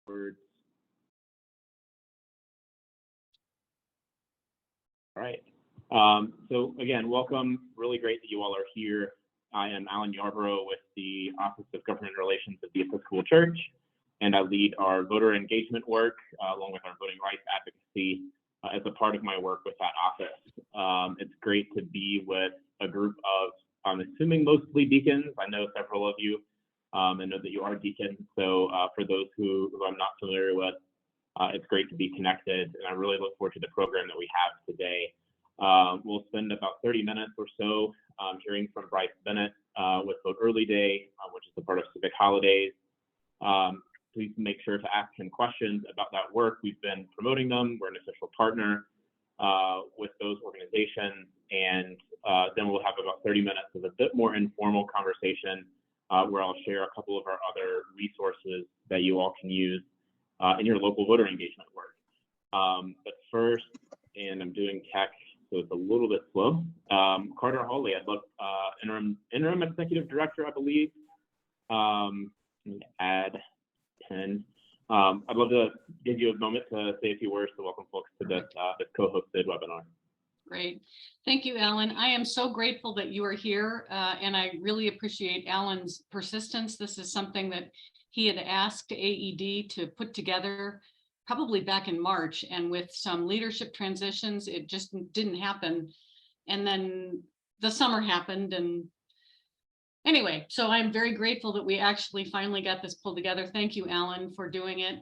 Words. All right. So again, welcome. Really great that you all are here. I am Alan Yarborough with the Office of Government Relations of the Episcopal Church, and I lead our voter engagement work along with our voting rights advocacy as a part of my work with that office. It's great to be with a group of, I'm assuming mostly deacons. I know several of you. I know that you are deacons. So for those who I'm not familiar with, it's great to be connected, and I really look forward to the program that we have today. We'll spend about 30 minutes or so hearing from Bryce Bennett with Vote Early Day, which is a part of Civic Holidays. Please make sure to ask him questions about that work. We've been promoting them. We're an official partner with those organizations, and then we'll have about 30 minutes of a bit more informal conversation where I'll share a couple of our other resources that you all can use in your local voter engagement work. But first, and I'm doing tech, so it's a little bit slow. Carter Holley, I'd love interim executive director, I believe. Let me add 10. I'd love to give you a moment to say a few words to welcome folks to this co-hosted webinar. Great. Thank you, Alan. I am so grateful that you are here, and I really appreciate Alan's persistence. This is something that he had asked AED to put together probably back in March, and with some leadership transitions, it just didn't happen. And then the summer happened, and anyway, so I'm very grateful that we actually finally got this pulled together. Thank you, Alan, for doing it.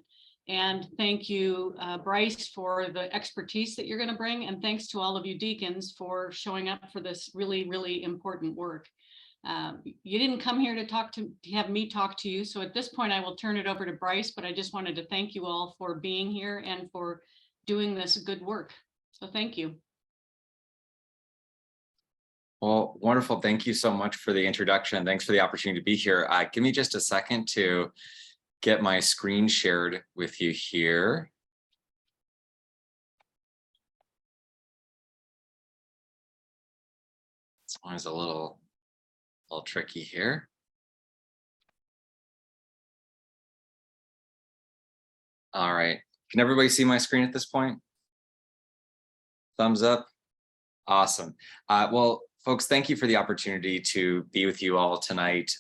And thank you, Bryce, for the expertise that you're going to bring. And thanks to all of you deacons for showing up for this really, really important work. You didn't come here to have me talk to you. So at this point, I will turn it over to Bryce, but I just wanted to thank you all for being here and for doing this good work. So thank you. Well, wonderful. Thank you so much for the introduction. Thanks for the opportunity to be here. Give me just a second to get my screen shared with you here. This one is a little tricky here. All right. Can everybody see my screen at this point? Thumbs up. Awesome. Well, folks, thank you for the opportunity to be with you all tonight.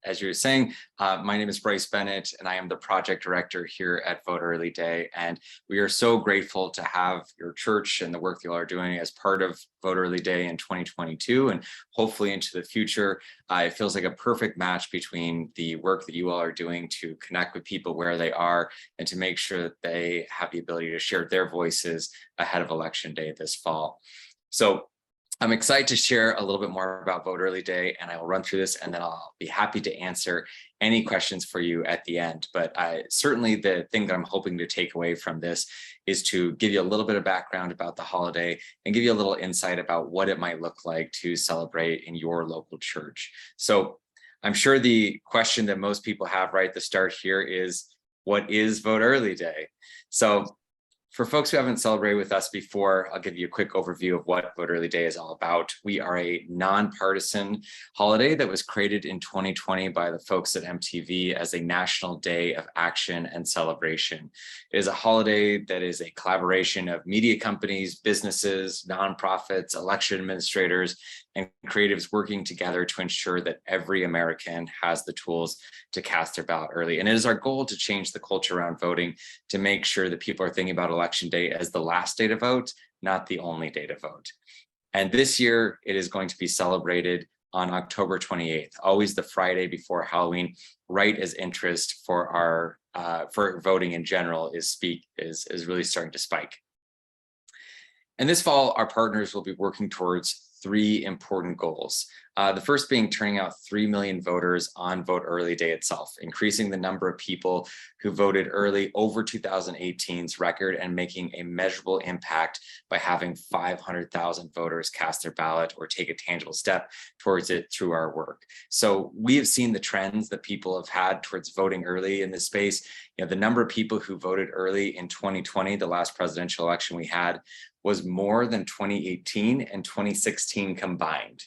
As you were saying, my name is Bryce Bennett, and I am the project director here at Vote Early Day. And we are so grateful to have your church and the work that you all are doing as part of Vote Early Day in 2022, and hopefully into the future. It feels like a perfect match between the work that you all are doing to connect with people where they are and to make sure that they have the ability to share their voices ahead of Election Day this fall. So I'm excited to share a little bit more about Vote Early Day, and I will run through this, and then I'll be happy to answer any questions for you at the end. But certainly the thing that I'm hoping to take away from this is to give you a little bit of background about the holiday and give you a little insight about what it might look like to celebrate in your local church. So I'm sure the question that most people have right at the start here is, what is Vote Early Day? So for folks who haven't celebrated with us before, I'll give you a quick overview of what Vote Early Day is all about. We are a nonpartisan holiday that was created in 2020 by the folks at MTV as a national day of action and celebration. It is a holiday that is a collaboration of media companies, businesses, nonprofits, election administrators, and creatives working together to ensure that every American has the tools to cast their ballot early. And it is our goal to change the culture around voting, to make sure that people are thinking about Election Day as the last day to vote, not the only day to vote. And this year, it is going to be celebrated on October 28th, always the Friday before Halloween, right as interest for our for voting in general is really starting to spike. And this fall, our partners will be working towards 3 important goals. The first being turning out 3 million voters on Vote Early Day itself, increasing the number of people who voted early over 2018's record and making a measurable impact by having 500,000 voters cast their ballot or take a tangible step towards it through our work. So we have seen the trends that people have had towards voting early in this space. You know, the number of people who voted early in 2020, the last presidential election we had, was more than 2018 and 2016 combined.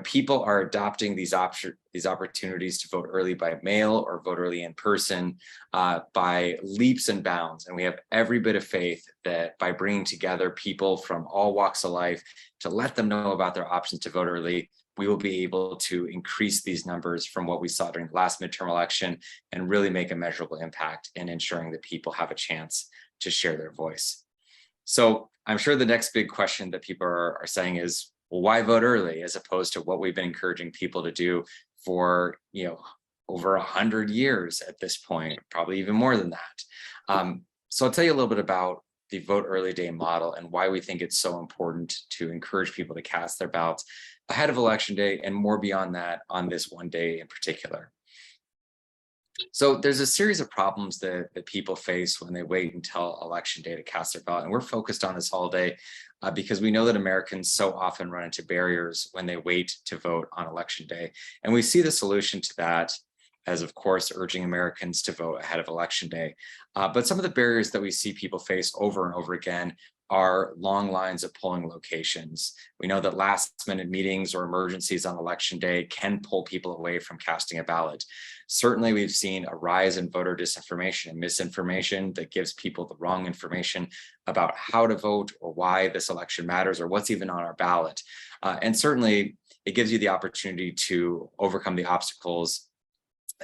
People are adopting these opportunities to vote early by mail or vote early in person by leaps and bounds. And we have every bit of faith that by bringing together people from all walks of life to let them know about their options to vote early, we will be able to increase these numbers from what we saw during the last midterm election and really make a measurable impact in ensuring that people have a chance to share their voice. So I'm sure the next big question that people are saying is, well, why vote early as opposed to what we've been encouraging people to do for, over 100 years at this point, probably even more than that. So I'll tell you a little bit about the vote early day model and why we think it's so important to encourage people to cast their ballots ahead of election day and more beyond that on this one day in particular. So there's a series of problems that people face when they wait until election day to cast their ballot. And we're focused on this holiday because we know that Americans so often run into barriers when they wait to vote on election day. And we see the solution to that as, of course, urging Americans to vote ahead of election day. But some of the barriers that we see people face over and over again are long lines of polling locations. We know that last minute meetings or emergencies on election day can pull people away from casting a ballot. Certainly, we've seen a rise in voter disinformation and misinformation that gives people the wrong information about how to vote or why this election matters or what's even on our ballot. And certainly, it gives you the opportunity to overcome the obstacles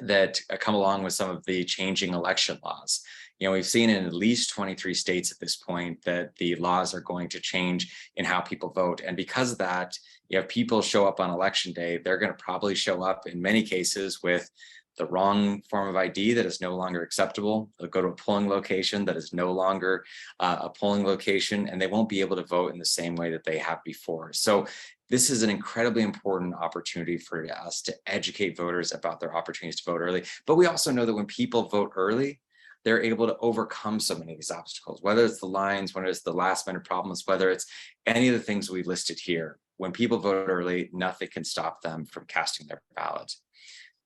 that come along with some of the changing election laws. We've seen in at least 23 states at this point that the laws are going to change in how people vote. And because of that, if people show up on election day, they're going to probably show up in many cases with the wrong form of ID that is no longer acceptable. They'll go to a polling location that is no longer a polling location, and they won't be able to vote in the same way that they have before. So this is an incredibly important opportunity for us to educate voters about their opportunities to vote early. But we also know that when people vote early, they're able to overcome so many of these obstacles, whether it's the lines, whether it's the last minute problems, whether it's any of the things we listed here. When people vote early, nothing can stop them from casting their ballot.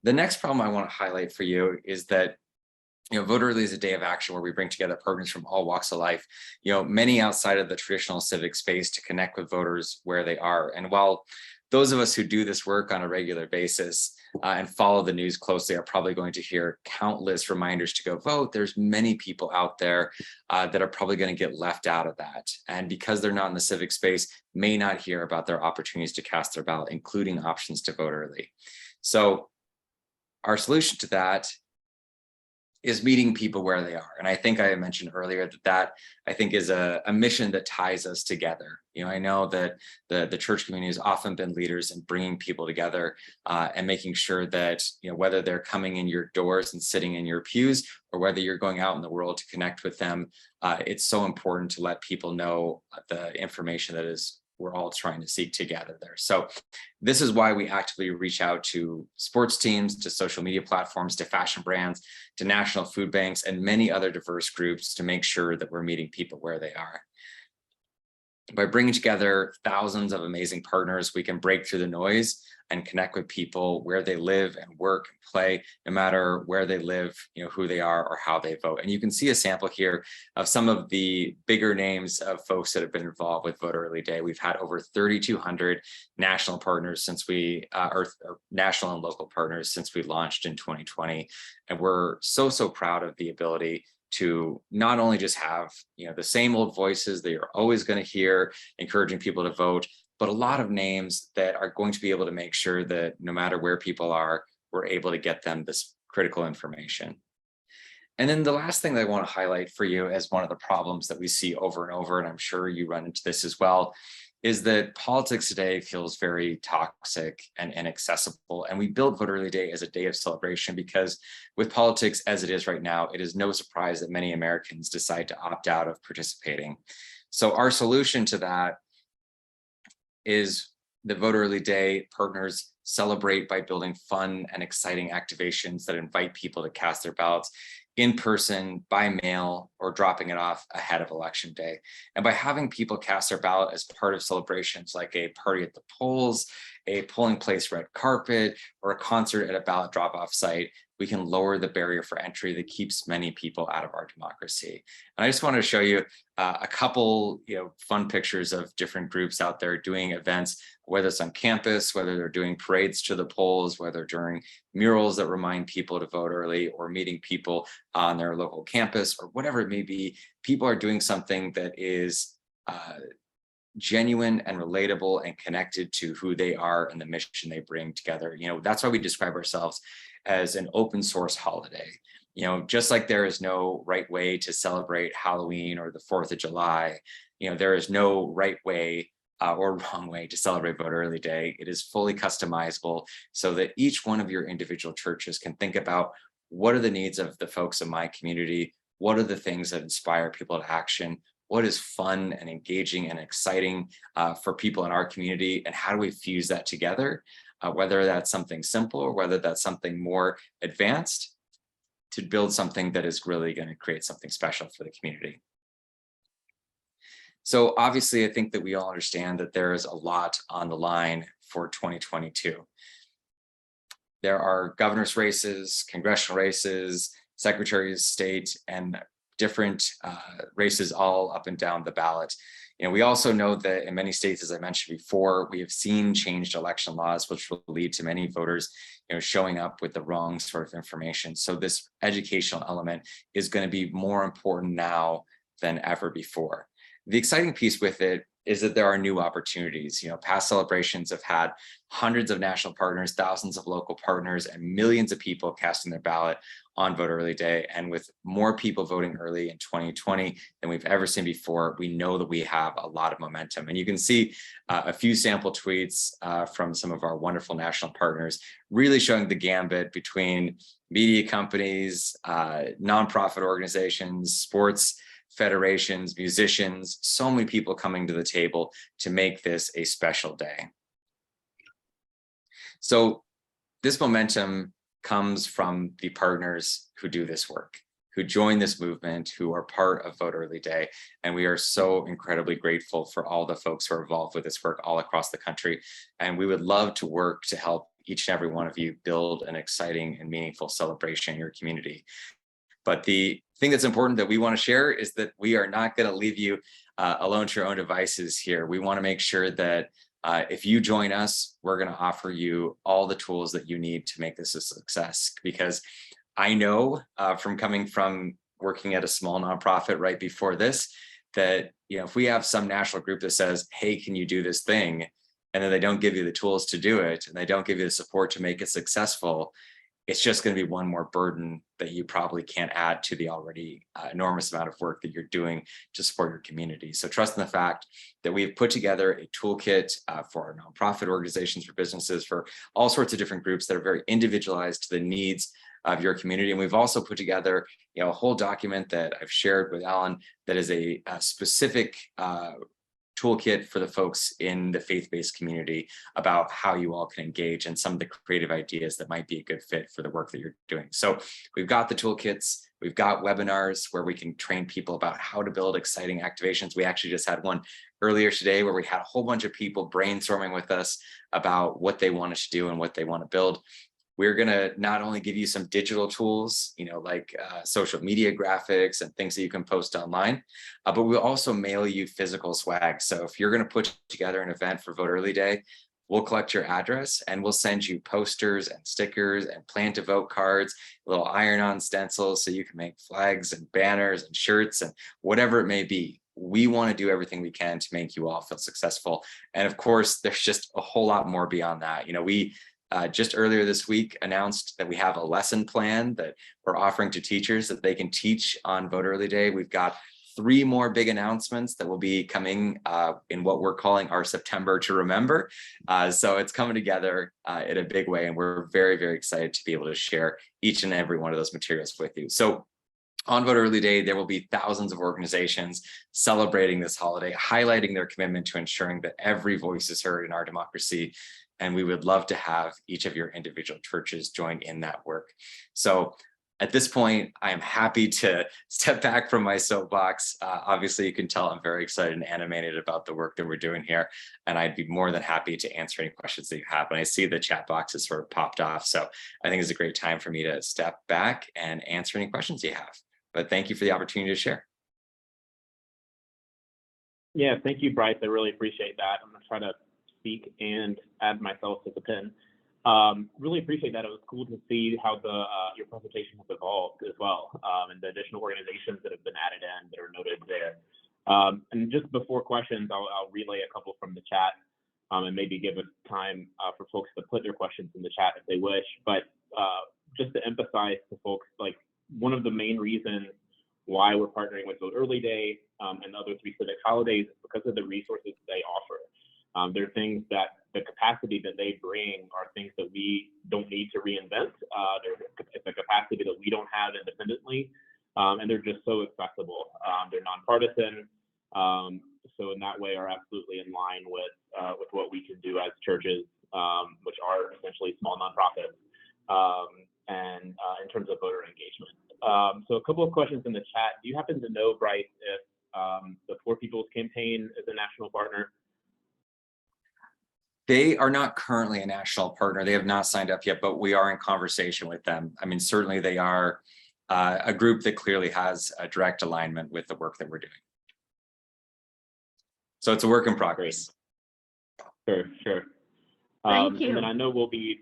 The next problem I want to highlight for you is that Vote Early is a day of action where we bring together partners from all walks of life, many outside of the traditional civic space to connect with voters where they are. And while those of us who do this work on a regular basis and follow the news closely are probably going to hear countless reminders to go vote, there's many people out there that are probably going to get left out of that. And because they're not in the civic space, may not hear about their opportunities to cast their ballot, including options to vote early. So our solution to that is meeting people where they are. And I think I mentioned earlier that I think is a mission that ties us together. I know that the church community has often been leaders in bringing people together and making sure that, whether they're coming in your doors and sitting in your pews or whether you're going out in the world to connect with them, it's so important to let people know the information that we're all trying to seek together there. So this is why we actively reach out to sports teams, to social media platforms, to fashion brands, to national food banks, and many other diverse groups to make sure that we're meeting people where they are. By bringing together thousands of amazing partners, we can break through the noise and connect with people where they live and work and play, no matter where they live, who they are or how they vote. And you can see a sample here of some of the bigger names of folks that have been involved with Vote Early Day. We've had over 3,200 national partners since or national and local partners since we launched in 2020. And we're so proud of the ability to not only just have, the same old voices that you're always going to hear, encouraging people to vote, but a lot of names that are going to be able to make sure that no matter where people are, we're able to get them this critical information. And then the last thing that I want to highlight for you as one of the problems that we see over and over, and I'm sure you run into this as well, is that politics today feels very toxic and inaccessible. And we built Vote Early Day as a day of celebration because with politics as it is right now, it is no surprise that many Americans decide to opt out of participating. So our solution to that is the Vote Early Day partners celebrate by building fun and exciting activations that invite people to cast their ballots in person, by mail, or dropping it off ahead of election day. And by having people cast their ballot as part of celebrations like a party at the polls, a polling place red carpet, or a concert at a ballot drop-off site, we can lower the barrier for entry that keeps many people out of our democracy. And I just want to show you a couple, fun pictures of different groups out there doing events, whether it's on campus, whether they're doing parades to the polls, whether during murals that remind people to vote early, or meeting people on their local campus, or whatever it may be. People are doing something that is genuine and relatable and connected to who they are and the mission they bring together. That's why we describe ourselves as an open source holiday. Just like there is no right way to celebrate Halloween or the 4th of July, there is no right way or wrong way to celebrate Vote Early Day. It is fully customizable so that each one of your individual churches can think about, what are the needs of the folks in my community? What are the things that inspire people to action? What is fun and engaging and exciting for people in our community? And how do we fuse that together? Whether that's something simple or whether that's something more advanced, to build something that is really going to create something special for the community. So obviously, I think that we all understand that there is a lot on the line for 2022. There are governor's races, congressional races, secretaries of state, and different races all up and down the ballot. We also know that in many states, as I mentioned before, we have seen changed election laws, which will lead to many voters, showing up with the wrong sort of information. So this educational element is going to be more important now than ever before. The exciting piece with it is that there are new opportunities. Past celebrations have had hundreds of national partners, thousands of local partners, and millions of people casting their ballot on Vote Early Day. And with more people voting early in 2020 than we've ever seen before, we know that we have a lot of momentum. And you can see a few sample tweets from some of our wonderful national partners, really showing the gambit between media companies, nonprofit organizations, sports federations, musicians, so many people coming to the table to make this a special day. So this momentum comes from the partners who do this work, who join this movement, who are part of Vote Early Day. And we are so incredibly grateful for all the folks who are involved with this work all across the country. And we would love to work to help each and every one of you build an exciting and meaningful celebration in your community. But the thing that's important that we want to share is that we are not going to leave you alone to your own devices here. We want to make sure that if you join us, we're going to offer you all the tools that you need to make this a success. Because I know from coming from working at a small nonprofit right before this, that if we have some national group that says, hey, can you do this thing? And then they don't give you the tools to do it, and they don't give you the support to make it successful, it's just going to be one more burden that you probably can't add to the already enormous amount of work that you're doing to support your community. So trust in the fact that we've put together a toolkit for our nonprofit organizations, for businesses, for all sorts of different groups that are very individualized to the needs of your community. And we've also put together a whole document that I've shared with Alan that is a specific toolkit for the folks in the faith-based community about how you all can engage and some of the creative ideas that might be a good fit for the work that you're doing. So we've got the toolkits, we've got webinars where we can train people about how to build exciting activations. We actually just had one earlier today where we had a whole bunch of people brainstorming with us about what they wanted to do and what they want to build. We're going to not only give you some digital tools, like social media graphics and things that you can post online, but we'll also mail you physical swag. So if you're going to put together an event for Vote Early Day, we'll collect your address and we'll send you posters and stickers and plan to vote cards, little iron-on stencils so you can make flags and banners and shirts and whatever it may be. We want to do everything we can to make you all feel successful. And of course, there's just a whole lot more beyond that. We just earlier this week announced that we have a lesson plan that we're offering to teachers that they can teach on Vote Early Day. We've got 3 more big announcements that will be coming in what we're calling our September to Remember. So it's coming together in a big way, and we're very, very excited to be able to share each and every one of those materials with you. So on Vote Early Day, there will be thousands of organizations celebrating this holiday, highlighting their commitment to ensuring that every voice is heard in our democracy. And we would love to have each of your individual churches join in that work. So At this point, I am happy to step back from my soapbox. Obviously, you can tell I'm very excited and animated about the work that we're doing here, and I'd be more than happy to answer any questions that you have. And I see the chat box has sort of popped off, so I think it's a great time for me to step back and answer any questions you have. But thank you for the opportunity to share. Yeah, thank you, Bryce. I really appreciate that. I'm going to try to speak and add myself to the pin. Really appreciate that. It was cool to see how your presentation has evolved as well, and the additional organizations that have been added in that are noted there. And just before questions, I'll relay a couple from the chat, and maybe give us time for folks to put their questions in the chat if they wish. But just to emphasize to folks, like, one of the main reasons why we're partnering with Vote Early Day and the other 3 Civic Holidays is because of the resources they offer. There are things that the capacity that they bring are things that we don't need to reinvent. It's a capacity that we don't have independently, and they're just so accessible. They're nonpartisan, so in that way are absolutely in line with what we can do as churches, which are essentially small nonprofits, and in terms of voter engagement. So a couple of questions in the chat. Do you happen to know, Bryce, if the For People's Campaign is a national partner? They are not currently a national partner. They have not signed up yet, but we are in conversation with them. I mean, certainly they are a group that clearly has a direct alignment with the work that we're doing. So it's a work in progress. Sure. Thank you. And then I know we'll be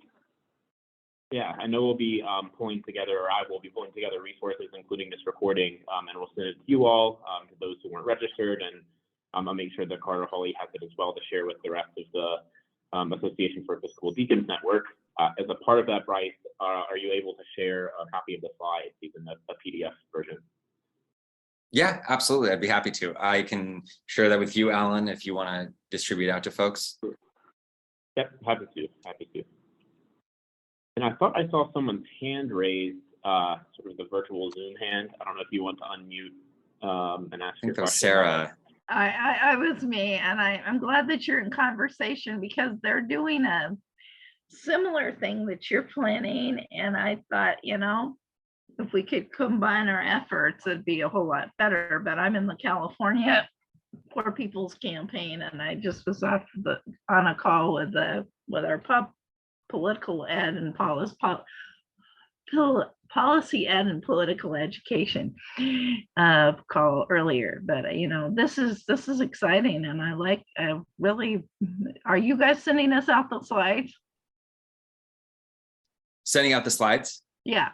pulling together, or I will be pulling together resources, including this recording, and we'll send it to you all, to those who weren't registered, and I'll make sure that Carter Holley has it as well to share with the rest of the Association for Episcopal Deacons Network. As a part of that, Bryce, are you able to share a copy of the slides, even a PDF version? Yeah, absolutely. I'd be happy to. I can share that with you, Alan, if you want to distribute out to folks. Yep, happy to. And I thought I saw someone's hand raised, sort of the virtual Zoom hand. I don't know if you want to unmute and ask your question. Sarah. I was me, and I'm glad that you're in conversation, because they're doing a similar thing that you're planning, and I thought, if we could combine our efforts, it'd be a whole lot better. But I'm in the California For People's Campaign, and I just was on a call with our political ed and policy ed and political education call earlier. But this is exciting, and I really. Are you guys sending us out the slides? Sending out the slides? Yeah.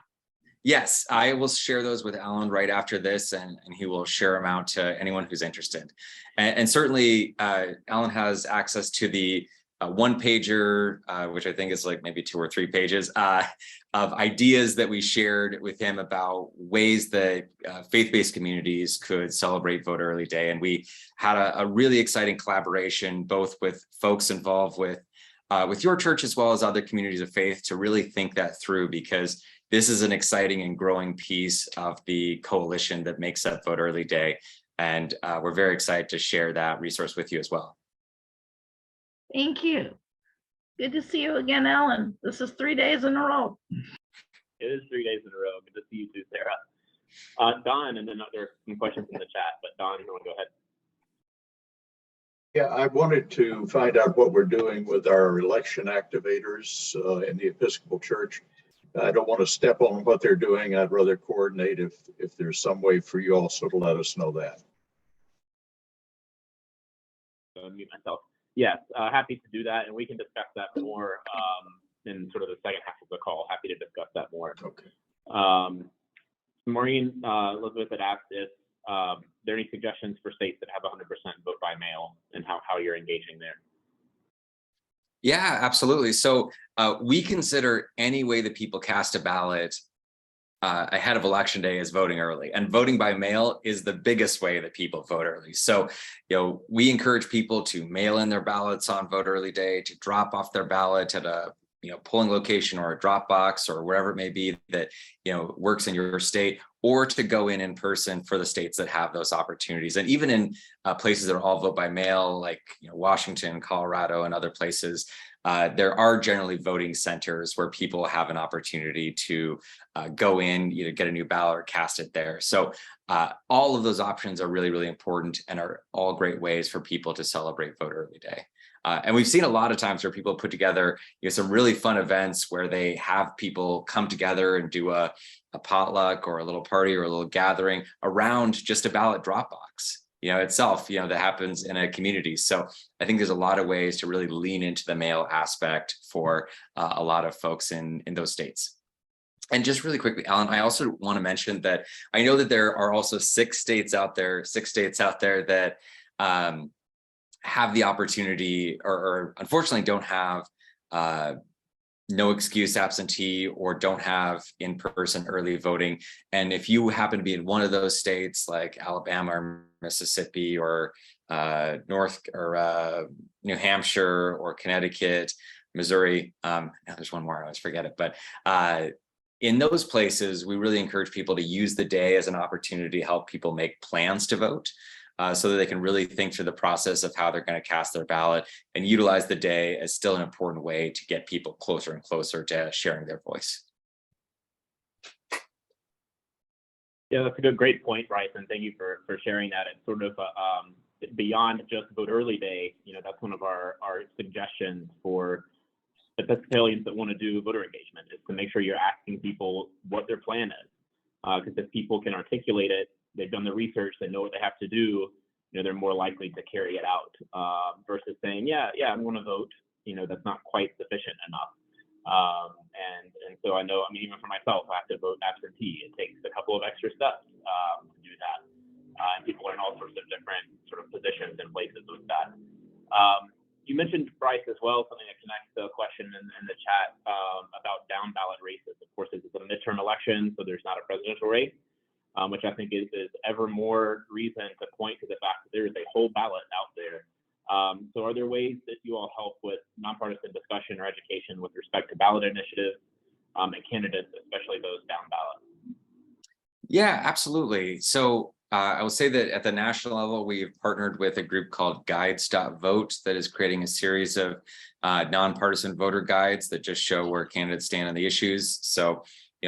Yes, I will share those with Alan right after this, and he will share them out to anyone who's interested. And certainly, Alan has access to the one pager, which I think is like maybe 2 or 3 pages of ideas that we shared with him about ways that faith-based communities could celebrate Vote Early Day. And we had a really exciting collaboration, both with folks involved with your church as well as other communities of faith, to really think that through, because this is an exciting and growing piece of the coalition that makes up Vote Early Day. And we're very excited to share that resource with you as well. Thank you. Good to see you again, Alan. This is 3 days in a row. It is 3 days in a row. Good to see you too, Sarah. Don, and then there are some questions in the chat, but Don, you want to go ahead? Yeah, I wanted to find out what we're doing with our election activators in the Episcopal Church. I don't want to step on what they're doing. I'd rather coordinate if there's some way for you also to let us know that. Mute myself. Yes, happy to do that, and we can discuss that more in sort of the second half of the call. Happy to discuss that more. Okay. Maureen Elizabeth had asked if there are any suggestions for states that have 100% vote by mail, and how you're engaging there. Yeah, absolutely. So we consider any way that people cast a ballot ahead of Election Day as voting early, and voting by mail is the biggest way that people vote early. So, we encourage people to mail in their ballots on Vote Early Day, to drop off their ballot at a polling location or a drop box or wherever it may be that works in your state, or to go in person for the states that have those opportunities. And even in places that are all vote by mail, like Washington, Colorado, and other places, there are generally voting centers where people have an opportunity to go in, either get a new ballot or cast it there. So all of those options are really, really important and are all great ways for people to celebrate Vote Early Day. And we've seen a lot of times where people put together some really fun events where they have people come together and do a potluck or a little party or a little gathering around just a ballot drop box, itself, that happens in a community. So I think there's a lot of ways to really lean into the mail aspect for a lot of folks in those states. And just really quickly, Alan, I also want to mention that I know that there are also six states out there that have the opportunity or unfortunately don't have no excuse absentee or don't have in-person early voting. And if you happen to be in one of those states like Alabama or Mississippi or New Hampshire or Connecticut, Missouri, there's one more, I always forget it, but in those places, we really encourage people to use the day as an opportunity to help people make plans to vote. So that they can really think through the process of how they're going to cast their ballot and utilize the day as still an important way to get people closer and closer to sharing their voice. Yeah, that's a great point, Bryce, and thank you for sharing that. It's sort of beyond just Vote Early Day. That's one of our suggestions for Episcopalians that want to do voter engagement, is to make sure you're asking people what their plan is. Because if people can articulate it, they've done the research, they know what they have to do, they're more likely to carry it out versus saying, yeah, I'm going to vote. That's not quite sufficient enough. And so I know, even for myself, I have to vote absentee. It takes a couple of extra steps to do that. And people are in all sorts of different sort of positions and places with that. You mentioned, Bryce, as well, something that connects to a question in the chat about down ballot races. Of course, this is a midterm election, so there's not a presidential race. Which I think is ever more reason to point to the fact that there is a whole ballot out there. So are there ways that you all help with nonpartisan discussion or education with respect to ballot initiatives and candidates, especially those down ballot? Yeah, absolutely. So I will say that at the national level, we've partnered with a group called Guides.vote that is creating a series of nonpartisan voter guides that just show where candidates stand on the issues. So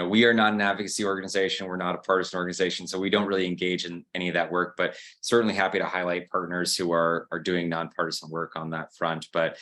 we are not an advocacy organization. We're not a partisan organization, so we don't really engage in any of that work, but certainly happy to highlight partners who are doing nonpartisan work on that front. But,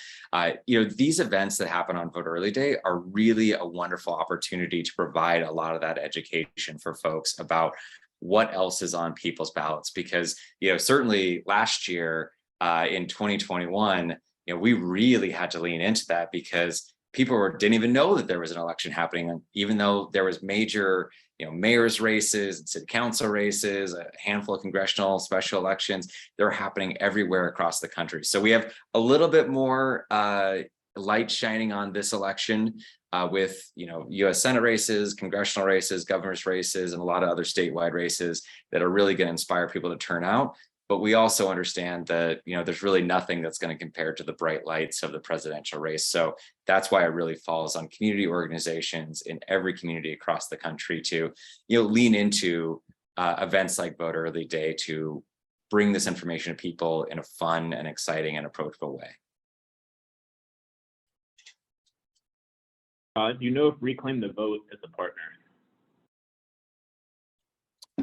these events that happen on Vote Early Day are really a wonderful opportunity to provide a lot of that education for folks about what else is on people's ballots. Because, certainly last year in 2021, we really had to lean into that because people didn't even know that there was an election happening, even though there was major, mayor's races and city council races, a handful of congressional special elections. They're happening everywhere across the country. So we have a little bit more light shining on this election with, U.S. Senate races, congressional races, governor's races, and a lot of other statewide races that are really going to inspire people to turn out. But we also understand that, there's really nothing that's going to compare to the bright lights of the presidential race. So that's why it really falls on community organizations in every community across the country to, lean into events like Vote Early Day to bring this information to people in a fun and exciting and approachable way. Do you know if Reclaim the Vote is a partner?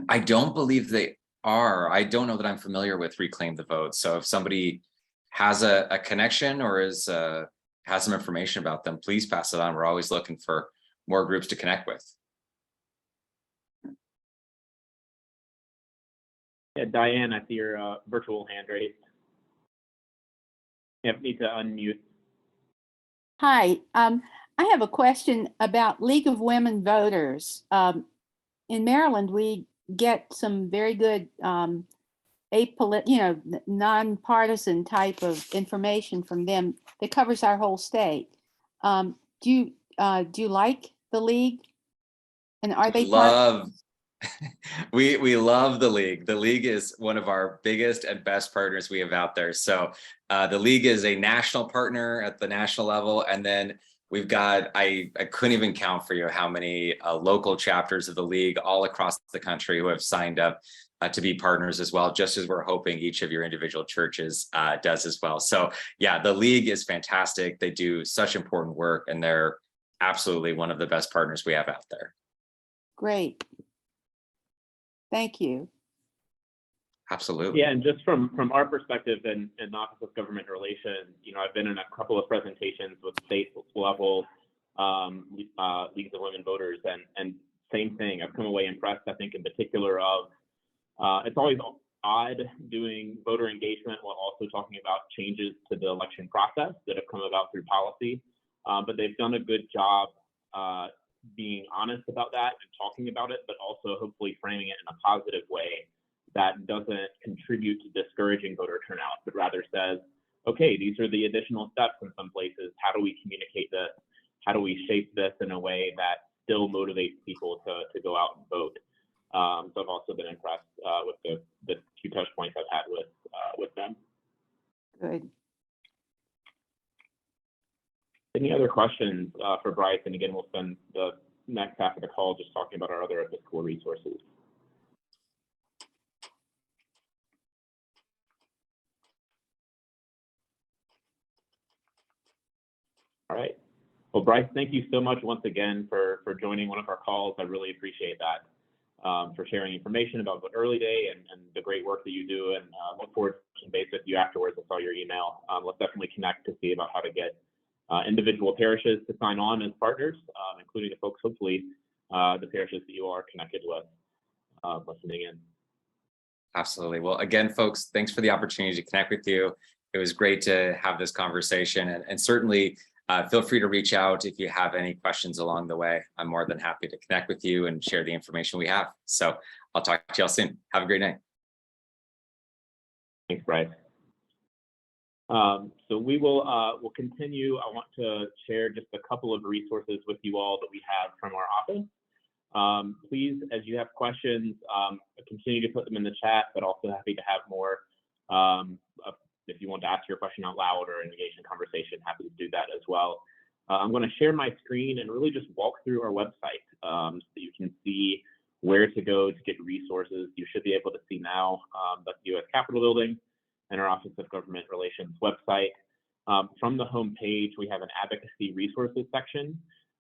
I don't believe they are. I don't know that I'm familiar with Reclaim the Vote. So if somebody has a connection or has some information about them, please pass it on. We're always looking for more groups to connect with. Yeah, Diane, I see your virtual hand raised. You need to unmute. Hi, I have a question about League of Women Voters. In Maryland, we get some very good nonpartisan type of information from them that covers our whole state. Do you like the League? And are they we love the League. The League is one of our biggest and best partners we have out there. So the League is a national partner at the national level, and then We've got, I couldn't even count for you how many local chapters of the league all across the country who have signed up to be partners as well, just as we're hoping each of your individual churches does as well. So yeah, the league is fantastic. They do such important work, and they're absolutely one of the best partners we have out there. Great. Thank you. Absolutely. Yeah, and just from our perspective in the Office of Government Relations, I've been in a couple of presentations with state level leagues of women voters, and same thing. I've come away impressed, I think, in particular of it's always odd doing voter engagement while also talking about changes to the election process that have come about through policy, but they've done a good job being honest about that and talking about it, but also hopefully framing it in a positive way that doesn't contribute to discouraging voter turnout, but rather says, okay, these are the additional steps in some places. How do we communicate this? How do we shape this in a way that still motivates people to go out and vote? So I've also been impressed with the few touch points I've had with them. Good. Any other questions for Bryce? And again, we'll spend the next half of the call just talking about our other Episcopal resources. All right. Well, Bryce, thank you so much once again for joining one of our calls. I really appreciate that, for sharing information about Vote Early Day and the great work that you do, and look forward to touching base with you afterwards. I saw your email. Let's definitely connect to see about how to get individual parishes to sign on as partners, including the folks, hopefully, the parishes that you are connected with listening in. Absolutely. Well, again, folks, thanks for the opportunity to connect with you. It was great to have this conversation, and certainly feel free to reach out if you have any questions along the way. I'm more than happy to connect with you and share the information we have. So I'll talk to y'all soon. Have a great night. Thanks, Bryce. So we will we'll continue. I want to share just a couple of resources with you all that we have from our office. Please, as you have questions, continue to put them in the chat, but also happy to have more. If you want to ask your question out loud or engage in conversation, happy to do that as well. I'm going to share my screen and really just walk through our website so that you can see where to go to get resources. You should be able to see now that's the U.S. Capitol building and our Office of Government Relations website. From the home page, we have an advocacy resources section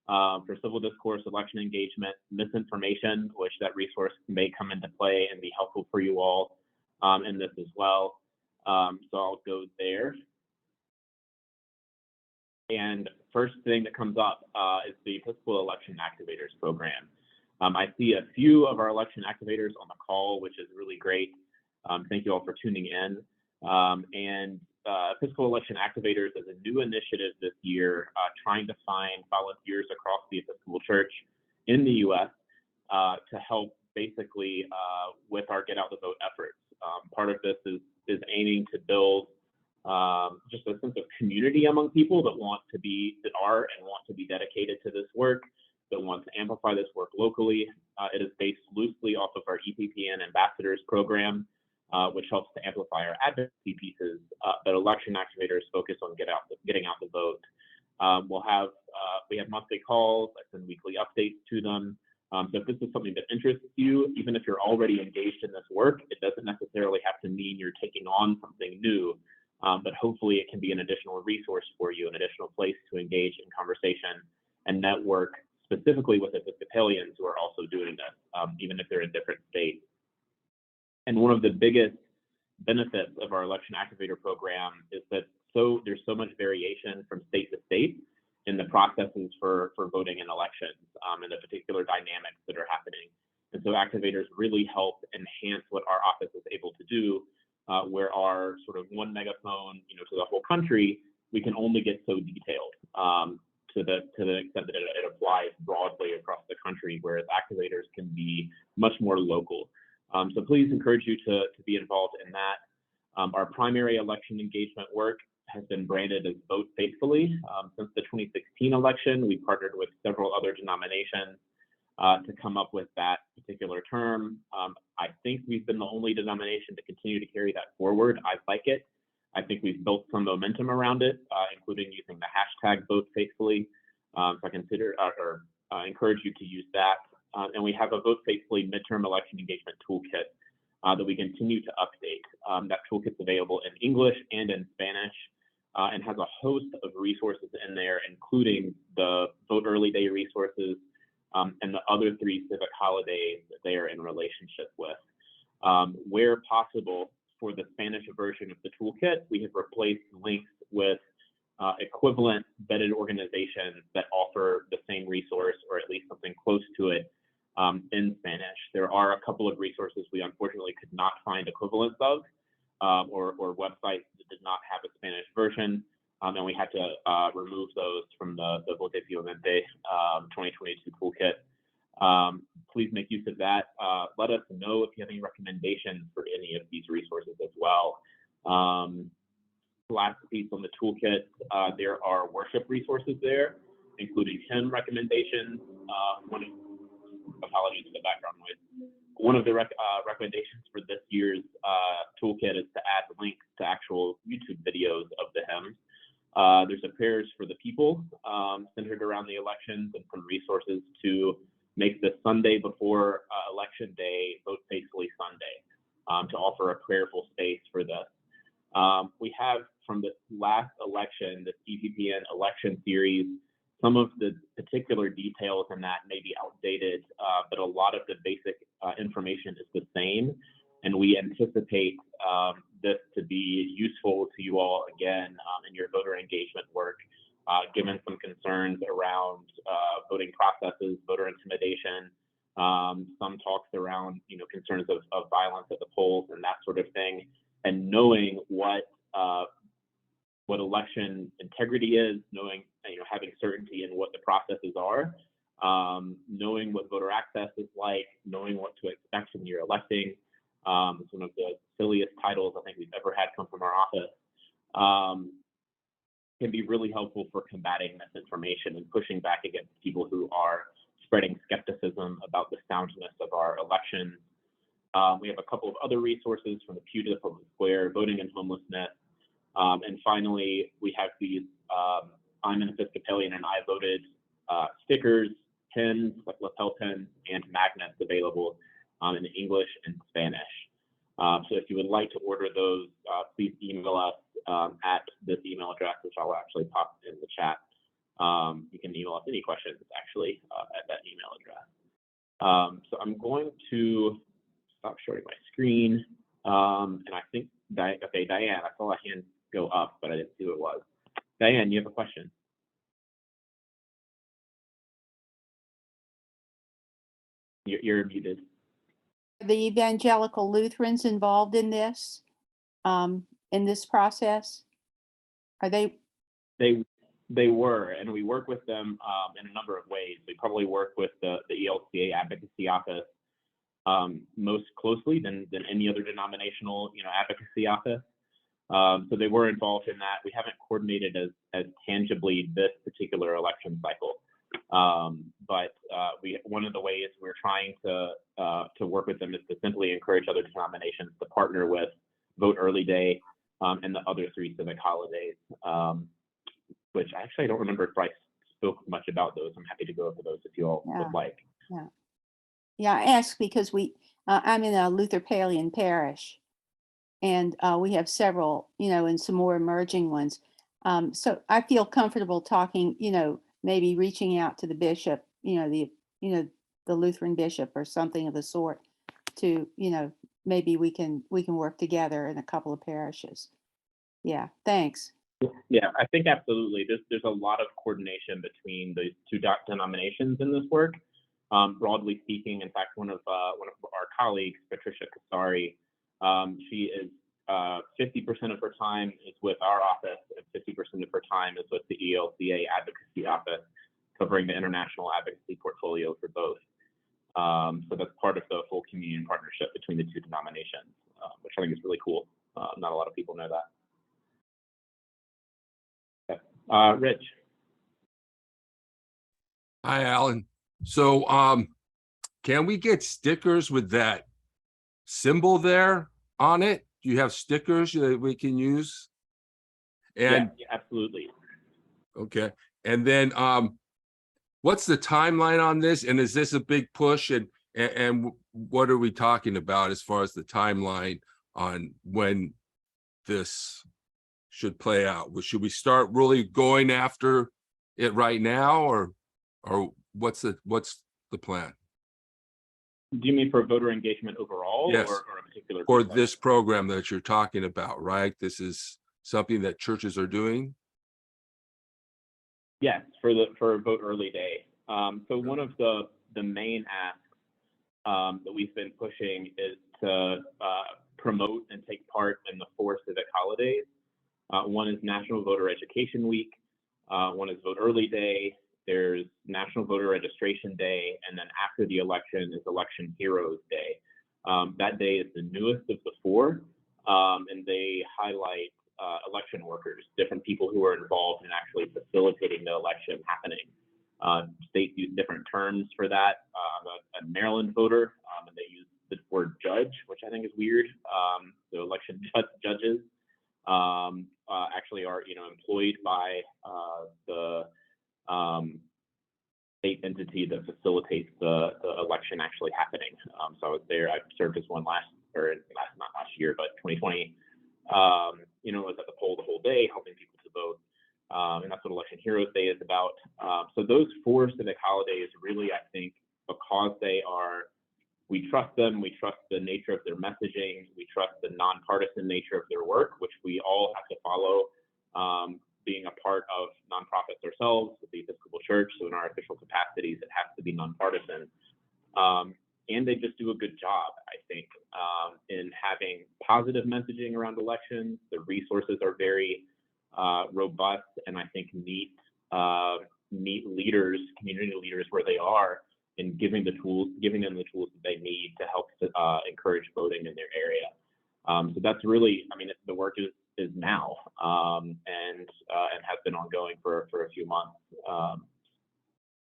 for civil discourse, election engagement, misinformation, which that resource may come into play and be helpful for you all in this as well. So I'll go there. And first thing that comes up is the Episcopal Election Activators Program. I see a few of our election activators on the call, which is really great. Thank you all for tuning in. Episcopal Election Activators is a new initiative this year, trying to find volunteers across the Episcopal Church in the U.S. To help basically with our Get Out the Vote efforts. Part of this is aiming to build just a sense of community among people that want to be dedicated to this work, that want to amplify this work locally. It is based loosely off of our EPPN Ambassadors program, which helps to amplify our advocacy pieces, but election activators focus on getting out the vote. We have monthly calls. I send weekly updates to them. So if this is something that interests you, even if you're already engaged in this work, it doesn't necessarily have to mean you're taking on something new, but hopefully it can be an additional resource for you, an additional place to engage in conversation and network specifically with Episcopalians who are also doing this, even if they're in different states. And one of the biggest benefits of our election activator program is that there's so much variation from state to state in the processes for voting in elections and the particular dynamics that are happening. And so activators really help enhance what our office is able to do, where our sort of one megaphone, to the whole country, we can only get so detailed to the extent that it applies broadly across the country, whereas activators can be much more local. So please encourage you to be involved in that. Our primary election engagement work has been branded as Vote Faithfully. Since the 2016 election, we partnered with several other denominations to come up with that particular term. I think we've been the only denomination to continue to carry that forward. I like it. I think we've built some momentum around it, including using the hashtag Vote Faithfully. So I consider or encourage you to use that. And we have a Vote Faithfully midterm election engagement toolkit that we continue to update. That toolkit's available in English and in Spanish, and has a host of resources in there, including the Vote Early Day resources and the other 3 civic holidays that they are in relationship with. Where possible, for the Spanish version of the toolkit, we have replaced links with equivalent vetted organizations that offer the same resource, or at least something close to it, in Spanish. There are a couple of resources we unfortunately could not find equivalents of, or websites that did not have a Spanish version, and we had to remove those from the Vote Civilmente 2022 toolkit. Please make use of that. Let us know if you have any recommendations for any of these resources as well. Last piece on the toolkit, there are worship resources there, including hymn recommendations. Apologies for the background noise. One of the recommendations for this year's toolkit is to add links to actual YouTube videos of the hymns. There's a Prayers for the People centered around the elections, and some resources to make the Sunday before Election Day Vote Faithfully Sunday, to offer a prayerful space for this. We have, from the last election, the CPPN election series. Some of the particular details in that may be outdated, but a lot of the basic information is the same. And we anticipate this to be useful to you all again in your voter engagement work, given some concerns around voting processes, voter intimidation, some talks around concerns of violence at the polls and that sort of thing, and knowing what election integrity is, knowing, having certainty in what the processes are, knowing what voter access is like, knowing what to expect when you're electing. It's one of the silliest titles I think we've ever had come from our office. Can be really helpful for combating misinformation and pushing back against people who are spreading skepticism about the soundness of our elections. We have a couple of other resources, from the Pew to the Public Square, Voting and Homelessness. And finally, we have these I'm an Episcopalian and I voted stickers, pins, like lapel pins, and magnets available in English and Spanish. So if you would like to order those, please email us at this email address, which I'll actually pop in the chat. You can email us any questions, actually, at that email address. So I'm going to stop sharing my screen. And I think, okay, Diane, I saw a hand go up, but I didn't see who it was. Diane, you have a question? You're muted. The evangelical Lutherans involved in this process? Are they? They were, and we work with them in a number of ways. We probably work with the ELCA advocacy office most closely than any other denominational advocacy office. So they were involved in that. We haven't coordinated as tangibly this particular election cycle, but one of the ways we're trying to work with them is to simply encourage other denominations to partner with Vote Early Day and the other 3 civic holidays, which actually I don't remember if I spoke much about those. I'm happy to go over those if you all would like. Yeah, I ask because I'm in a Lutheran parish, and we have several, and some more emerging ones. So I feel comfortable talking, maybe reaching out to the bishop, the Lutheran bishop or something of the sort, to, maybe we can work together in a couple of parishes. Yeah, thanks. Yeah, I think absolutely. There's a lot of coordination between those 2 denominations in this work. Broadly speaking, in fact, one of our colleagues, Patricia Kasari, she is 50% of her time is with our office, and 50% of her time is with the ELCA advocacy office, covering the international advocacy portfolio for both. So that's part of the full communion partnership between the 2 denominations, which I think is really cool. Not a lot of people know that. Okay. Rich. Hi, Alan. So can we get stickers with that symbol there on it? Do you have stickers that we can use? And yeah, absolutely. okay. And then what's the timeline on this? And is this a big push? And what are we talking about as far as the timeline on when this should play out? Should we start really going after it right now, or what's the plan? Do you mean for voter engagement overall? Yes. Or a particular? For program? this program that you're talking about, right? This is something that churches are doing? Yes, for Vote Early Day. So one of the main asks that we've been pushing is to promote and take part in the 4 civic holidays. One is National Voter Education Week. One is Vote Early Day. There's National Voter Registration Day, and then after the election is Election Heroes Day. That day is the newest of the 4, and they highlight election workers, different people who are involved in actually facilitating the election happening. States use different terms for that. I'm a Maryland voter, and they use the word judge, which I think is weird. So election judges actually are, employed by the state entity that facilitates the election actually happening. So I was there. I served as one not last year, but 2020. Was at the poll the whole day, helping people to vote, and that's what Election Heroes Day is about. So those 4 civic holidays, really, I think, because we trust them, we trust the nature of their messaging, we trust the nonpartisan nature of their work, which we all have to follow. Being a part of nonprofits ourselves, with the Episcopal Church, so in our official capacities, it has to be nonpartisan. And they just do a good job, I think, in having positive messaging around elections. The resources are very robust, and I think meet leaders, community leaders where they are, and giving them the tools that they need to help encourage voting in their area. So that's really, the work is now and has been ongoing for a few months.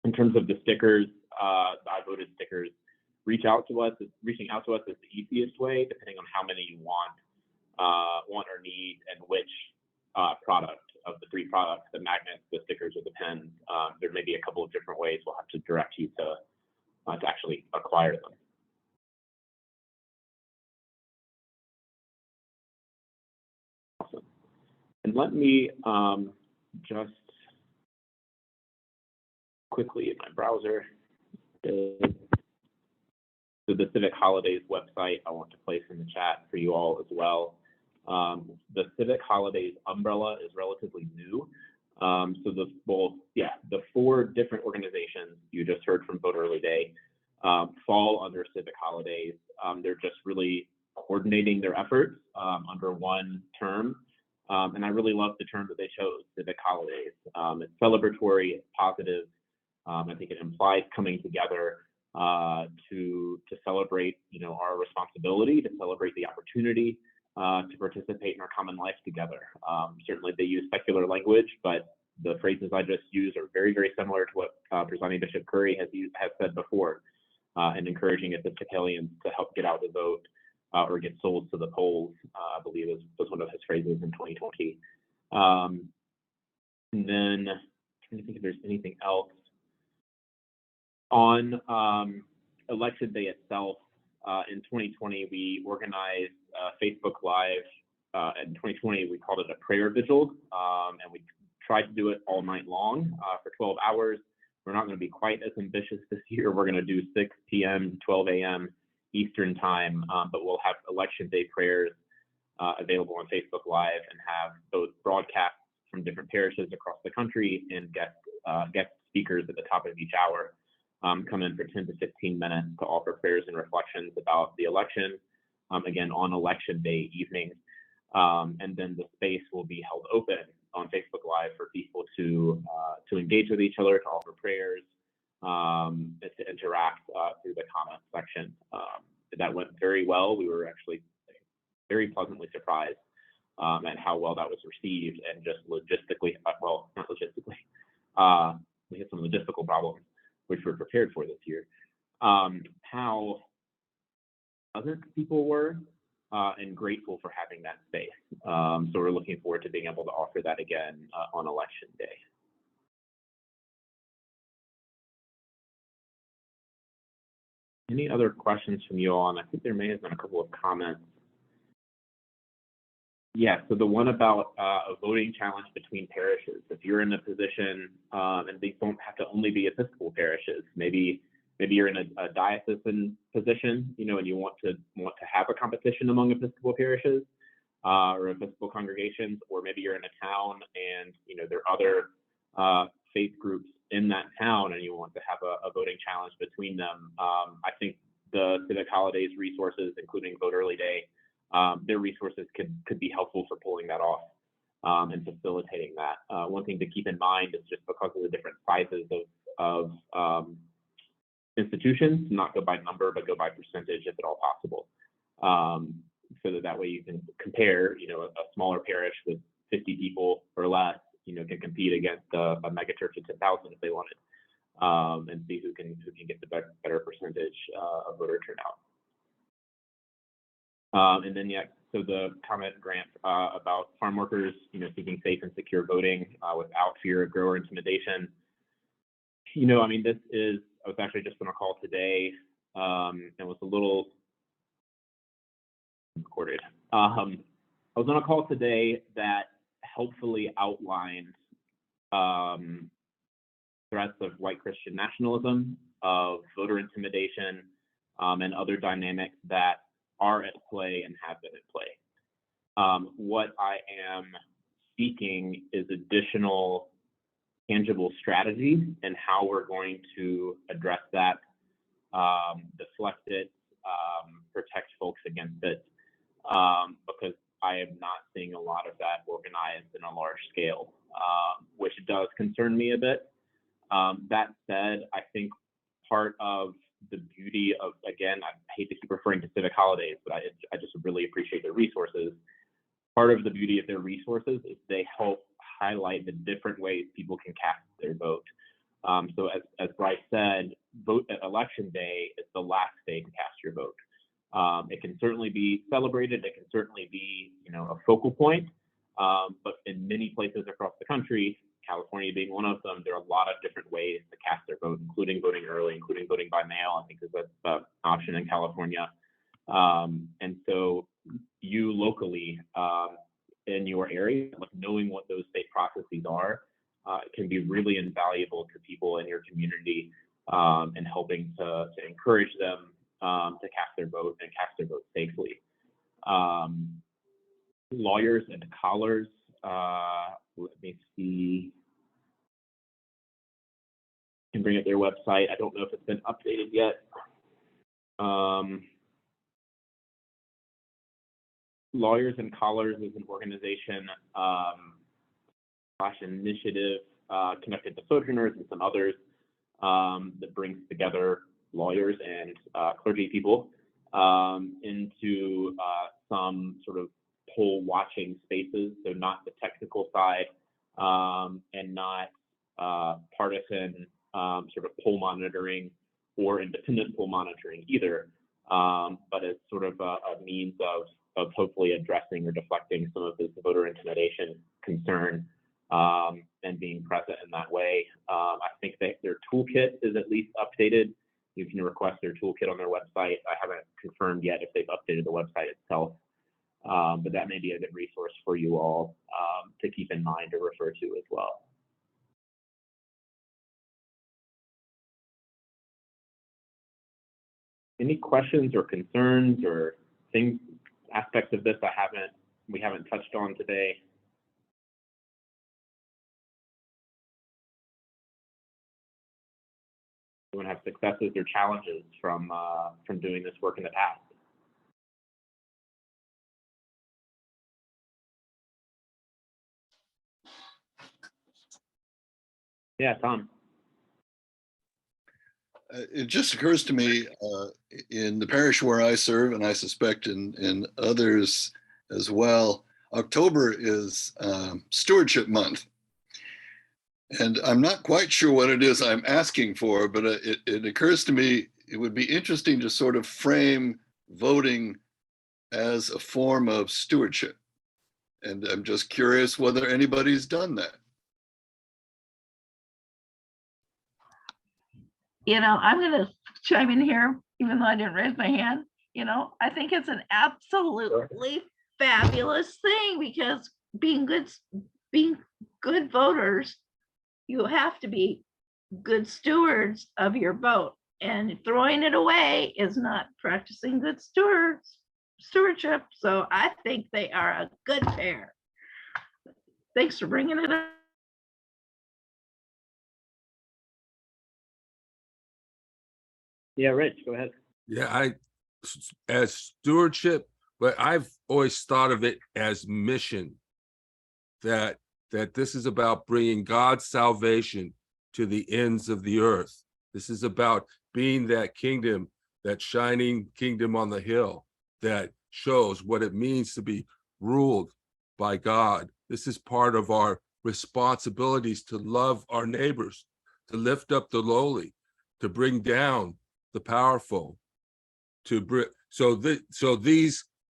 In terms of the stickers, I voted stickers. Reaching out to us is the easiest way, depending on how many you want or need, and which product of the 3 products: the magnets, the stickers, or the pens. There may be a couple of different ways. We'll have to direct you to actually acquire them. Awesome. And let me just quickly in my browser. So the Civic Holidays website, I want to place in the chat for you all as well. The Civic Holidays umbrella is relatively new. So the 4 different organizations you just heard from Vote Early Day fall under Civic Holidays. They're just really coordinating their efforts under one term. And I really love the term that they chose, Civic Holidays. It's celebratory, it's positive. I think it implies coming together to celebrate, our responsibility, to celebrate the opportunity to participate in our common life together. Certainly they use secular language, but the phrases I just used are very, very similar to what Presiding Bishop Curry has said before, and encouraging Episcopalians to help get out the vote or get souls to the polls, I believe was one of his phrases in 2020. And then I'm trying to think if there's anything else. On Election Day itself, in 2020, we organized Facebook Live. In 2020, we called it a prayer vigil, and we tried to do it all night long for 12 hours. We're not going to be quite as ambitious this year. We're going to do 6 p.m., 12 a.m. Eastern time, but we'll have Election Day prayers available on Facebook Live, and have both broadcasts from different parishes across the country and guest speakers at the top of each hour come in for 10 to 15 minutes to offer prayers and reflections about the election, again, on Election Day evening. And then the space will be held open on Facebook Live for people to engage with each other, to offer prayers, to interact through the comment section. That went very well. We were actually very pleasantly surprised at how well that was received, and just logistically, well, not logistically, we had some logistical problems, which we're prepared for this year. How pleasant people were, and grateful for having that space. So we're looking forward to being able to offer that again on Election Day. Any other questions from you all? And I think there may have been a couple of comments. Yeah, so the one about a voting challenge between parishes. If you're in a position, and these don't have to only be Episcopal parishes, maybe you're in a diocesan position, and you want to have a competition among Episcopal parishes or Episcopal congregations, or maybe you're in a town and there are other faith groups in that town, and you want to have a voting challenge between them. I think the Civic Holidays resources, including Vote Early Day, their resources could be helpful for pulling that off and facilitating that. One thing to keep in mind is just because of the different sizes of institutions, not go by number, but go by percentage if at all possible. So that way you can compare, a smaller parish with 50 people or less, can compete against a mega church of 10,000 if they wanted, and see who can get the better percentage of voter turnout. And then, so the comment, Grant, about farm workers, seeking safe and secure voting without fear of grower intimidation. I was actually just on a call today and was a little recorded. I was on a call today that helpfully outlined threats of white Christian nationalism, of voter intimidation, and other dynamics that are at play and have been at play. What I am seeking is additional tangible strategies and how we're going to address that, deflect it, protect folks against it, because I am not seeing a lot of that organized in a large scale, which does concern me a bit. That said, I think part of the beauty of, again, I hate to keep referring to Civic Holidays, but I just really appreciate their resources. Part of the beauty of their resources is they help highlight the different ways people can cast their vote. So as Bryce said, election day is the last day to cast your vote. It can certainly be celebrated. It can certainly be, a focal point. But in many places across the country, California being one of them, there are a lot of different ways to cast their vote, including voting early, including voting by mail. I think is an option in California. And so you locally in your area, knowing what those state processes are, can be really invaluable to people in your community and helping to encourage them to cast their vote and cast their vote safely. Lawyers and collars, let me see. Can bring up their website. I don't know if it's been updated yet. Lawyers and Collars is an organization / initiative connected to Sojourners and some others that brings together lawyers and clergy people into some sort of poll watching spaces. So not the technical side and not partisan sort of poll monitoring or independent poll monitoring either, but as sort of a means of hopefully addressing or deflecting some of this voter intimidation concern and being present in that way. I think that their toolkit is at least updated. You can request their toolkit on their website. I haven't confirmed yet if they've updated the website itself, but that may be a good resource for you all to keep in mind or refer to as well. Any questions or concerns or things, aspects of this we haven't touched on today? We want to have successes or challenges from doing this work in the past. Yeah, Tom. It just occurs to me in the parish where I serve, and I suspect in others as well, October is Stewardship Month. And I'm not quite sure what it is I'm asking for, but it occurs to me it would be interesting to sort of frame voting as a form of stewardship. And I'm just curious whether anybody's done that. I'm going to chime in here, even though I didn't raise my hand. I think it's an absolutely fabulous thing, because being good voters, you have to be good stewards of your vote, and throwing it away is not practicing good stewardship. So I think they are a good pair. Thanks for bringing it up. Yeah, Rich, go ahead. Yeah, as stewardship, but I've always thought of it as mission, that this is about bringing God's salvation to the ends of the earth. This is about being that kingdom, that shining kingdom on the hill that shows what it means to be ruled by God. This is part of our responsibilities to love our neighbors, to lift up the lowly, to bring down the powerful,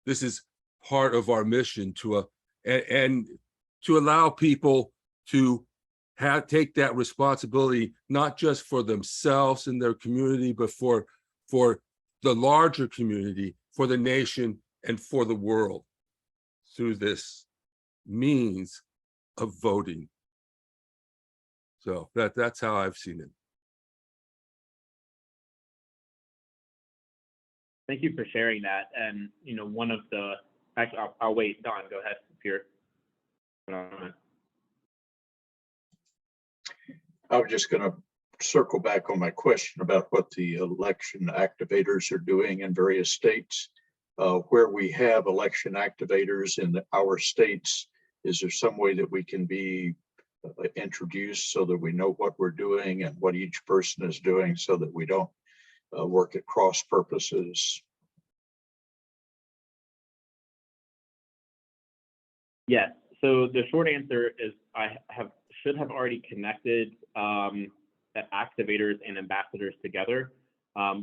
this is part of our mission and to allow people to take that responsibility, not just for themselves and their community, but for the larger community, for the nation, and for the world through this means of voting. So that's how I've seen it. Thank you for sharing that. And one of the actually, I'll wait. Don, go ahead if you're. I was just going to circle back on my question about what the election activators are doing in various states. Where we have election activators in our states, is there some way that we can be introduced so that we know what we're doing and what each person is doing, so that we don't work at cross purposes? Yes. So the short answer is I should have already connected activators and ambassadors together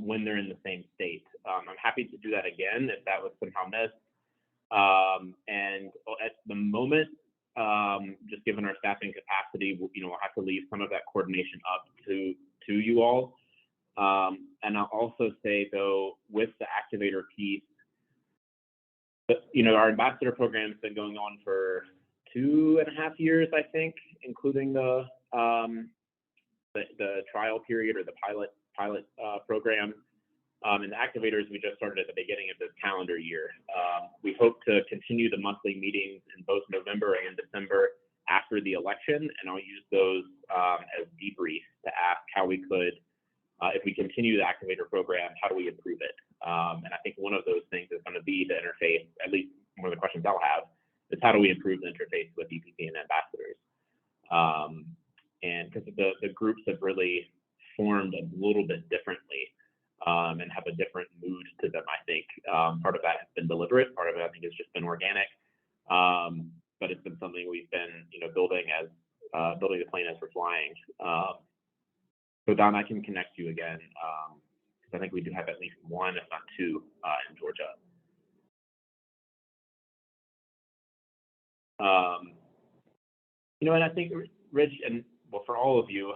when they're in the same state. I'm happy to do that again if that was somehow missed. And at the moment, just given our staffing capacity, we'll have to leave some of that coordination up to you all. And I'll also say, though, with the activator piece, our ambassador program has been going on for 2.5 years, I think, including the trial period or the pilot program. And the activators we just started at the beginning of this calendar year. We hope to continue the monthly meetings in both November and December after the election, and I'll use those as debriefs to ask how we could, if we continue the activator program, how do we improve it? And I think one of those things is going to be the interface. At least one of the questions I'll have is how do we improve the interface with EPP and ambassadors? And because the groups have really formed a little bit differently and have a different mood to them, I think. Part of that has been deliberate. Part of it, I think, has just been organic. But it's been something we've been, building the plane as we're flying. So Don, I can connect you again, because I think we do have at least one, if not two, in Georgia. And I think, Rich, and well, for all of you,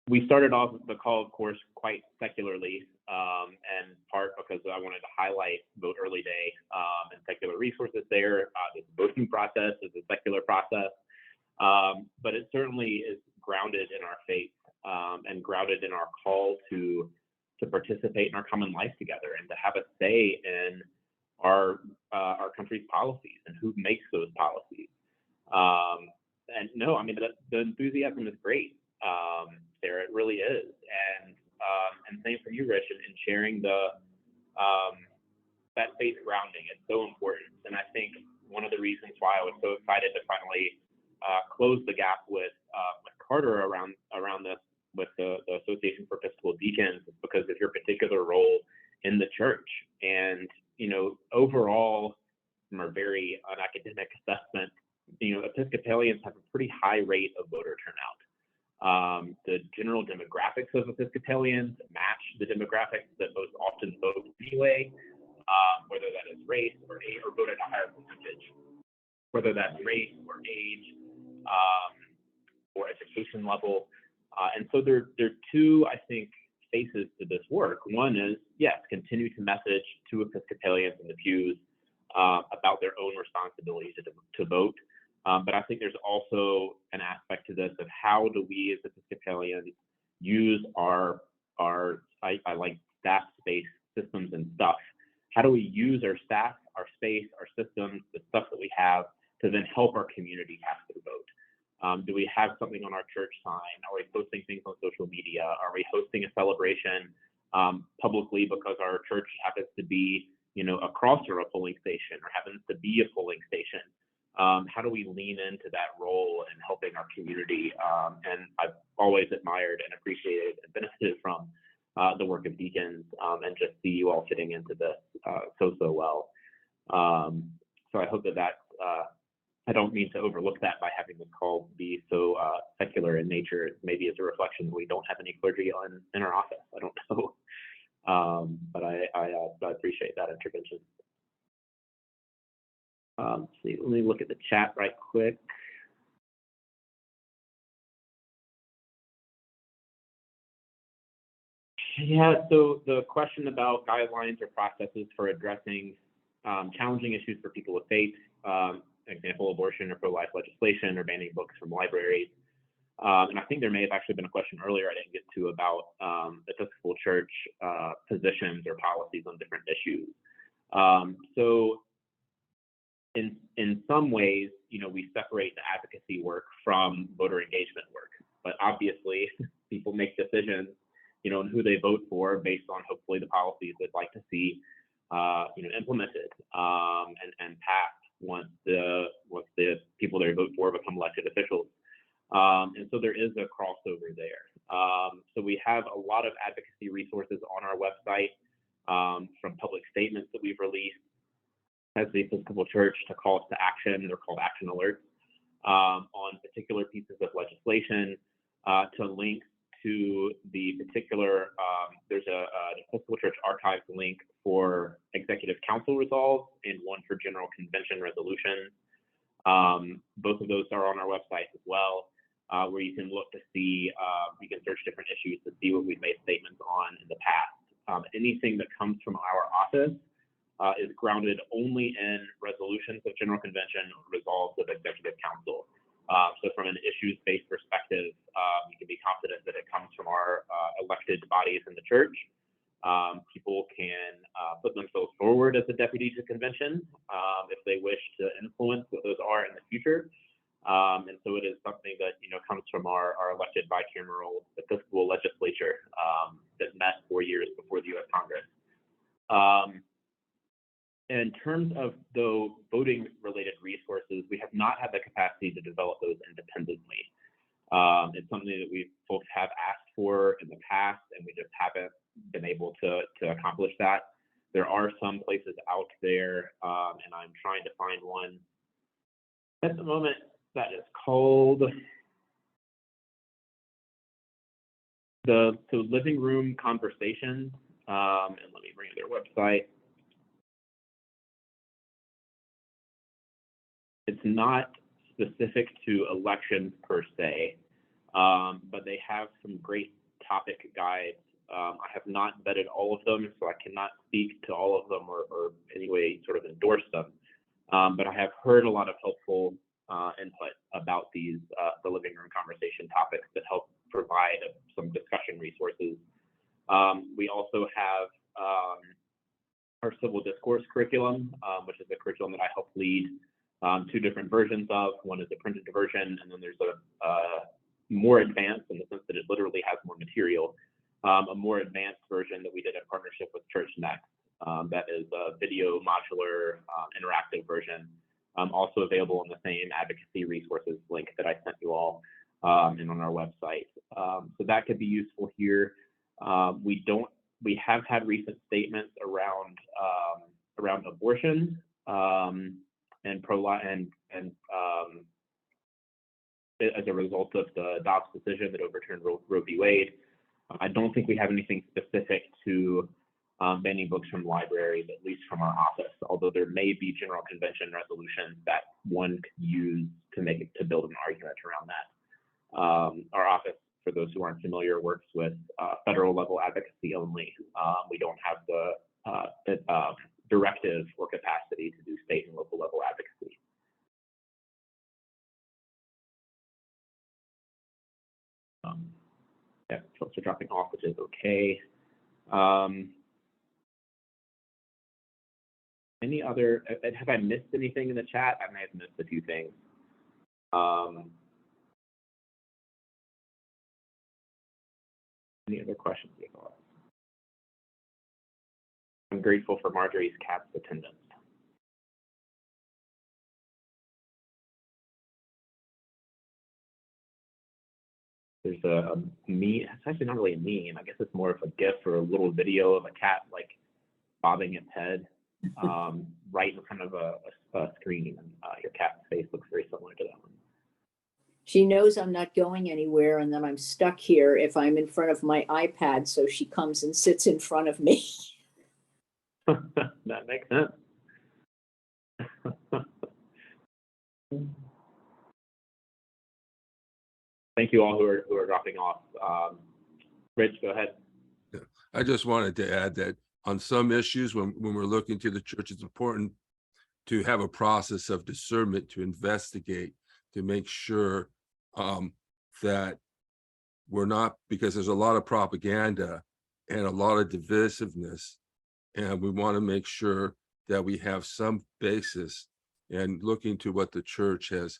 we started off the call, of course, quite secularly, and part because I wanted to highlight Vote Early Day and secular resources there. The voting process is a secular process, but it certainly is grounded in our faith and grounded in our call to participate in our common life together and to have a say in our country's policies and who makes those policies. And no, I mean, the enthusiasm is great. There it really is, and same for you, Rich, in sharing that faith grounding. It's so important, and I think one of the reasons why I was so excited to finally close the gap with Carter around this with the Association for Episcopal Deacons is because of your particular role in the church. And overall, from a very unacademic assessment, Episcopalians have a pretty high rate of voter turnout. The general demographics of Episcopalians match the demographics that most often vote anyway, whether that is race or age, or vote at a higher percentage, whether that's race or age or education level. And so there are two, I think, faces to this work. One is, yes, continue to message to Episcopalians in the pews about their own responsibility to vote. But I think there's also an aspect to this of how do we as Episcopalians use our I like staff space, systems and stuff. How do we use our staff, our space, our systems, the stuff that we have to then help our community cast their vote? Do we have something on our church sign? Are we posting things on social media? Are we hosting a celebration publicly because our church happens to be, across from a polling station or happens to be a polling station? How do we lean into that role in helping our community? And I've always admired and appreciated and benefited from the work of deacons and just see you all fitting into this so well. So I hope that I don't mean to overlook that by having this call be so secular in nature. Maybe it's a reflection that we don't have any clergy in our office. I don't know. But I appreciate that intervention. Let's see, let me look at the chat right quick. Yeah, so the question about guidelines or processes for addressing challenging issues for people with faith, example, abortion or pro-life legislation or banning books from libraries. And I think there may have actually been a question earlier I didn't get to about Episcopal Church positions or policies on different issues. So in some ways, we separate the advocacy work from voter engagement work, but obviously people make decisions, on who they vote for based on hopefully the policies they'd like to see, implemented and passed once the people they vote for become elected officials. And so there is a crossover there. So we have a lot of advocacy resources on our website from public statements that we've released as the Episcopal Church to call us to action. They're called action alerts on particular pieces of legislation, to links to the particular, there's an Episcopal Church Archives link for Executive Council resolves and one for General Convention resolutions. Both of those are on our website as well, where you can look to see, you can search different issues to see what we've made statements on in the past. Anything that comes from our office is grounded only in resolutions of General Convention, resolves of Executive Council. So from an issues-based perspective, you can be confident that it comes from our elected bodies in the church. People can put themselves forward as a deputy to convention if they wish to influence what those are in the future. And so it is something that comes from our elected bicameral Episcopal legislature that met 4 years before the U.S. Congress. In terms of the voting-related resources, we have not had the capacity to develop those independently. It's something that folks have asked for in the past, and we just haven't been able to accomplish that. There are some places out there, and I'm trying to find one at the moment that is called the Living Room Conversations, and let me bring their website. It's not specific to elections per se, but they have some great topic guides. I have not vetted all of them, so I cannot speak to all of them or anyway sort of endorse them. But I have heard a lot of helpful input about these the living room conversation topics that help provide some discussion resources. We also have our civil discourse curriculum, which is a curriculum that I help lead. Two different versions of. One is a printed version, and then there's a more advanced, in the sense that it literally has more material, a more advanced version that we did in partnership with Church Next. That is a video modular interactive version, also available in the same advocacy resources link that I sent you all and on our website. So that could be useful here. We have had recent statements around abortion. And pro-life and as a result of the Dobbs decision that overturned Roe v. Wade. I don't think we have anything specific to banning books from libraries, at least from our office, although there may be General Convention resolutions that one could use to build an argument around that. Our office for those who aren't familiar, works with federal level advocacy only. We don't have the directive or capacity to do state and local level advocacy. Yeah, folks are dropping off, which is okay. Any other, have I missed anything in the chat? I may have missed a few things. Any other questions? I'm grateful for Marjorie's cat's attendance. There's a meme, it's actually not really a meme. I guess it's more of a GIF or a little video of a cat like bobbing its head right in front of a screen. And your cat's face looks very similar to that one. She knows I'm not going anywhere and that I'm stuck here if I'm in front of my iPad, so she comes and sits in front of me. That makes sense. Thank you all who are dropping off. Rich, go ahead. I just wanted to add that on some issues, when we're looking to the church, it's important to have a process of discernment to investigate, to make sure that we're not, because there's a lot of propaganda and a lot of divisiveness, and we want to make sure that we have some basis, and looking to what the church has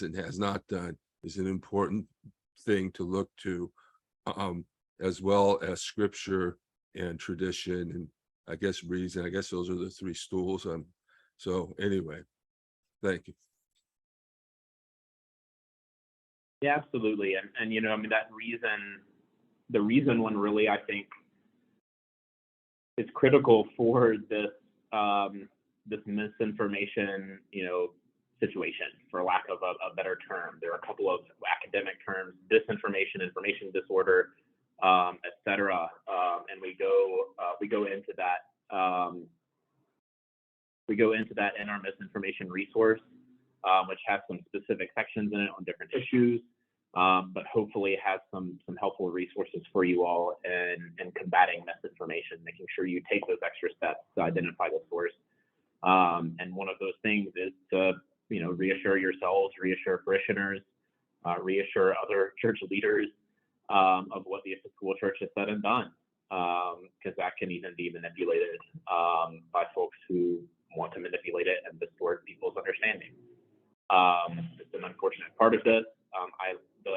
and has not done is an important thing to look to, as well as scripture and tradition, and I guess reason. I guess those are the three stools. So anyway, thank you. Yeah, absolutely. And you know, I mean, the reason one really, I think, is critical for this this misinformation, you know, situation, for lack of a better term. There are a couple of academic terms: disinformation, information disorder, etc. And we go into that. We go into that in our misinformation resource, which has some specific sections in it on different issues, but hopefully has some helpful resources for you all in combating misinformation, making sure you take those extra steps to identify the source. And one of those things is to, you know, reassure yourselves, reassure parishioners, reassure other church leaders of what the Episcopal Church has said and done, because that can even be manipulated by folks who want to manipulate it and distort people's understanding. It's an unfortunate part of this. The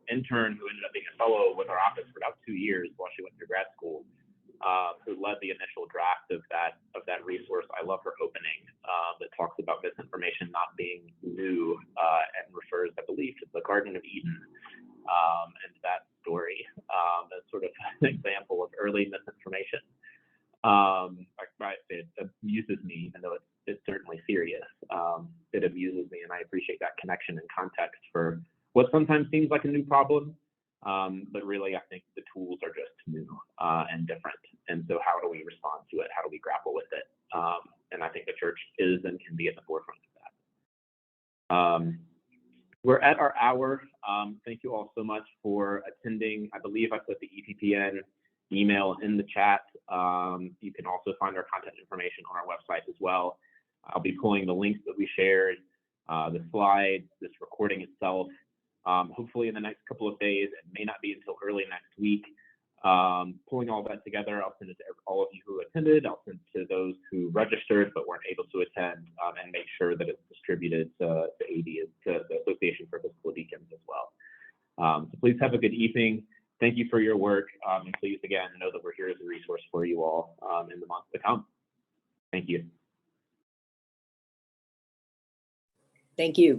intern who ended up being a fellow with our office for about 2 years while she went through grad school, who led the initial draft of that resource. I love her opening that talks about misinformation not being new and refers, I believe, to the Garden of Eden and that story as sort of an example of early misinformation. It amuses me, even though it's certainly serious. It amuses me, and I appreciate that connection and context for what sometimes seems like a new problem, but really I think the tools are just new and different. And so how do we respond to it? How do we grapple with it? And I think the church is and can be at the forefront of that. We're at our hour. Thank you all so much for attending. I believe I put the EPPN email in the chat. You can also find our contact information on our website as well. I'll be pulling the links that we shared, the slides, this recording itself, hopefully in the next couple of days. It may not be until early next week. Pulling all that together, I'll send it to all of you who attended. I'll send it to those who registered but weren't able to attend, and make sure that it's distributed to the Association for Episcopal Deacons as well. So please have a good evening. Thank you for your work, and please, again, know that we're here as a resource for you all in the months to come. Thank you. Thank you.